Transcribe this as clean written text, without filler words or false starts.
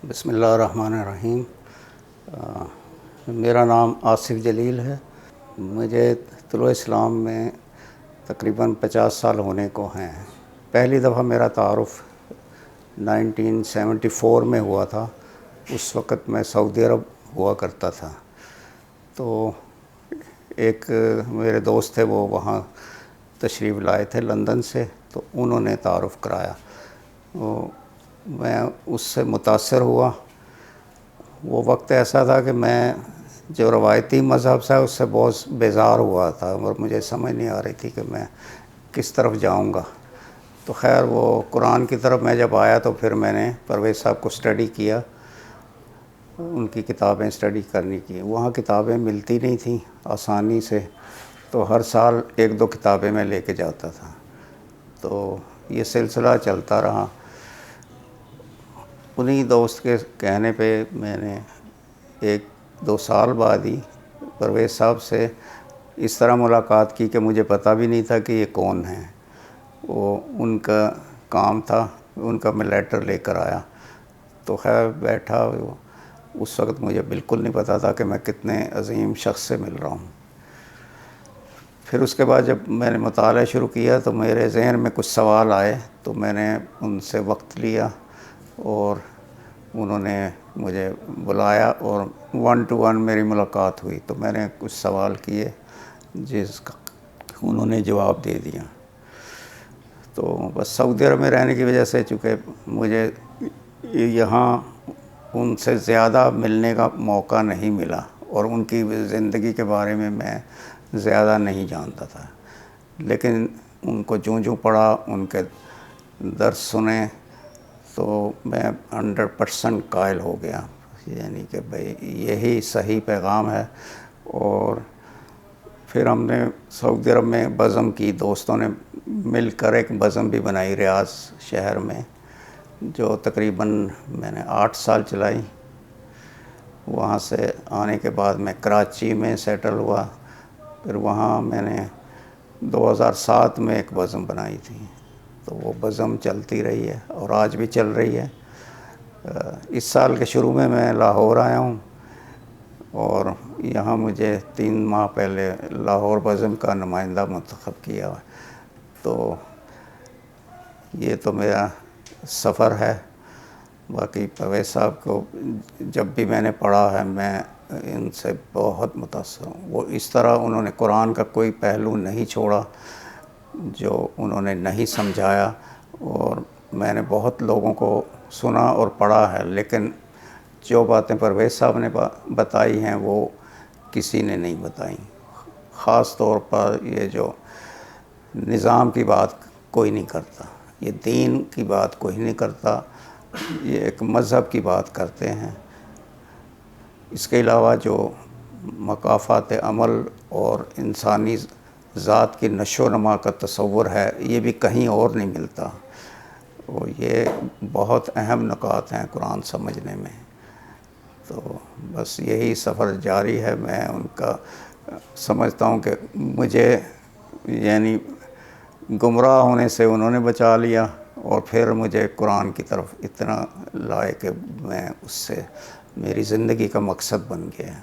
بسم اللہ الرحمن الرحیم۔ میرا نام آصف جلیل ہے۔ مجھے طلوع اسلام میں تقریباً 50 سال ہونے کو ہیں۔ پہلی دفعہ میرا تعارف 1974 میں ہوا تھا۔ اس وقت میں سعودی عرب ہوا کرتا تھا، تو ایک میرے دوست تھے، وہ وہاں تشریف لائے تھے لندن سے، تو انہوں نے تعارف کرایا۔ میں اس سے متاثر ہوا۔ وہ وقت ایسا تھا کہ میں جو روایتی مذہب سے اس سے بہت بیزار ہوا تھا، اور مجھے سمجھ نہیں آ رہی تھی کہ میں کس طرف جاؤں گا۔ تو خیر وہ قرآن کی طرف میں جب آیا تو پھر میں نے پرویز صاحب کو اسٹڈی کیا، ان کی کتابیں اسٹڈی کرنی کی۔ وہاں کتابیں ملتی نہیں تھیں آسانی سے، تو ہر سال 1-2 کتابیں میں لے کے جاتا تھا۔ تو یہ سلسلہ چلتا رہا۔ انہی دوست کے کہنے پہ میں نے 1-2 سال بعد ہی پرویز صاحب سے اس طرح ملاقات کی کہ مجھے پتہ بھی نہیں تھا کہ یہ کون ہیں۔ وہ ان کا کام تھا، ان کا میں لیٹر لے کر آیا، تو خیر بیٹھا۔ اس وقت مجھے بالکل نہیں پتہ تھا کہ میں کتنے عظیم شخص سے مل رہا ہوں۔ پھر اس کے بعد جب میں نے مطالعہ شروع کیا تو میرے ذہن میں کچھ سوال آئے، تو میں نے ان سے وقت لیا اور انہوں نے مجھے بلایا اور 1 to 1 میری ملاقات ہوئی۔ تو میں نے کچھ سوال کیے جس کا انہوں نے جواب دے دیا۔ تو بس سعودی عرب میں رہنے کی وجہ سے چونکہ مجھے یہاں ان سے زیادہ ملنے کا موقع نہیں ملا، اور ان کی زندگی کے بارے میں زیادہ نہیں جانتا تھا، لیکن ان کو جوں پڑھا، ان کے درس سنے، تو میں 100% قائل ہو گیا، یعنی کہ بھئی یہی صحیح پیغام ہے۔ اور پھر ہم نے سعودی عرب میں بزم کی، دوستوں نے مل کر ایک بزم بھی بنائی ریاض شہر میں، جو تقریباً میں نے 8 سال چلائی۔ وہاں سے آنے کے بعد میں کراچی میں سیٹل ہوا، پھر وہاں میں نے 2007 میں ایک بزم بنائی تھی، تو وہ بزم چلتی رہی ہے اور آج بھی چل رہی ہے۔ اس سال کے شروع میں لاہور آیا ہوں، اور یہاں مجھے 3 ماہ پہلے لاہور بزم کا نمائندہ منتخب کیا۔ تو یہ تو میرا سفر ہے۔ باقی پرویز صاحب کو جب بھی میں نے پڑھا ہے، میں ان سے بہت متاثر ہوں۔ وہ اس طرح انہوں نے قرآن کا کوئی پہلو نہیں چھوڑا جو انہوں نے نہیں سمجھایا، اور میں نے بہت لوگوں کو سنا اور پڑھا ہے، لیکن جو باتیں پرویز صاحب نے بتائی ہیں وہ کسی نے نہیں بتائیں۔ خاص طور پر یہ جو نظام کی بات کوئی نہیں کرتا، یہ دین کی بات کوئی نہیں کرتا، یہ ایک مذہب کی بات کرتے ہیں۔ اس کے علاوہ جو مقافات عمل اور انسانی ذات کی نشو و نما کا تصور ہے، یہ بھی کہیں اور نہیں ملتا۔ اور یہ بہت اہم نکات ہیں قرآن سمجھنے میں۔ تو بس یہی سفر جاری ہے۔ میں ان کا سمجھتا ہوں کہ مجھے یعنی گمراہ ہونے سے انہوں نے بچا لیا، اور پھر مجھے قرآن کی طرف اتنا لائے کہ میں اس سے میری زندگی کا مقصد بن گیا۔